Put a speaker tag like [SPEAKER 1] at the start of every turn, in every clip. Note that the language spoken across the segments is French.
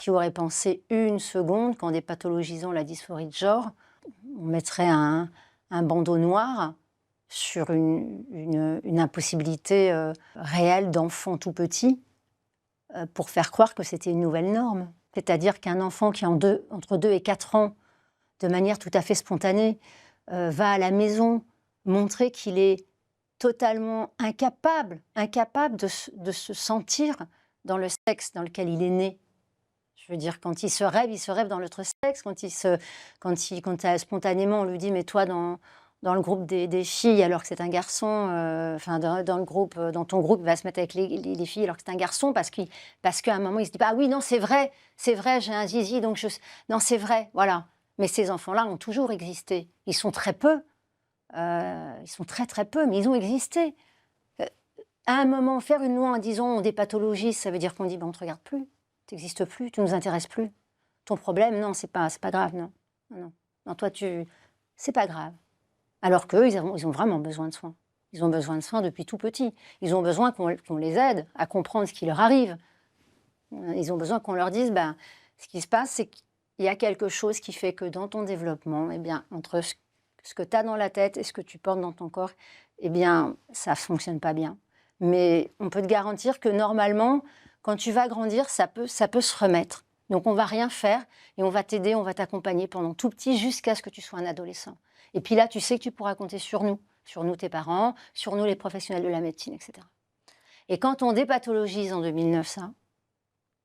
[SPEAKER 1] qui aurait pensé une seconde qu'en dépathologisant la dysphorie de genre, on mettrait un bandeau noir sur une impossibilité réelle d'enfant tout petit pour faire croire que c'était une nouvelle norme. C'est-à-dire qu'un enfant qui, entre 2 et 4 ans, de manière tout à fait spontanée, va à la maison montrer qu'il est totalement incapable de se sentir dans le sexe dans lequel il est né. Je veux dire, quand il se rêve dans l'autre sexe. Quand spontanément on lui dit « mais toi, dans le groupe des filles, alors que c'est un garçon, enfin dans le groupe, dans ton groupe, il va se mettre avec les filles alors que c'est un garçon, parce qu'à un moment, il se dit pas « ah oui, non, c'est vrai, j'ai un zizi, donc je... » Non, c'est vrai, voilà. Mais ces enfants-là ont toujours existé. Ils sont très peu, ils sont très très peu, mais ils ont existé. À un moment, faire une loi en disant on dépathologise, ça veut dire qu'on dit on ne te regarde plus, tu n'existes plus, tu ne nous intéresses plus. Ton problème, non, c'est pas grave, non. Non, non, toi, c'est pas grave. Alors qu'eux, ils ont vraiment besoin de soins. Ils ont besoin de soins depuis tout petit. Ils ont besoin qu'on les aide à comprendre ce qui leur arrive. Ils ont besoin qu'on leur dise, ce qui se passe, c'est qu'il y a quelque chose qui fait que dans ton développement, eh bien, entre ce que tu as dans la tête et ce que tu portes dans ton corps, eh bien, ça ne fonctionne pas bien. Mais on peut te garantir que normalement, quand tu vas grandir, ça peut se remettre. Donc on ne va rien faire et on va t'aider, on va t'accompagner pendant tout petit jusqu'à ce que tu sois un adolescent. Et puis là, tu sais que tu pourras compter sur nous tes parents, sur nous les professionnels de la médecine, etc. Et quand on dépathologise en 2009 ça,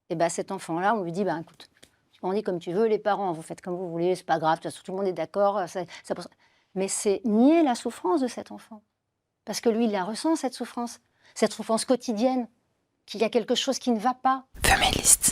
[SPEAKER 1] et cet enfant-là, on lui dit, écoute, tu grandis comme tu veux, les parents, vous faites comme vous voulez, c'est pas grave, de toute façon, tout le monde est d'accord. Mais c'est nier la souffrance de cet enfant. Parce que lui, il la ressent, cette souffrance quotidienne, qu'il y a quelque chose qui ne va pas.
[SPEAKER 2] Feministe.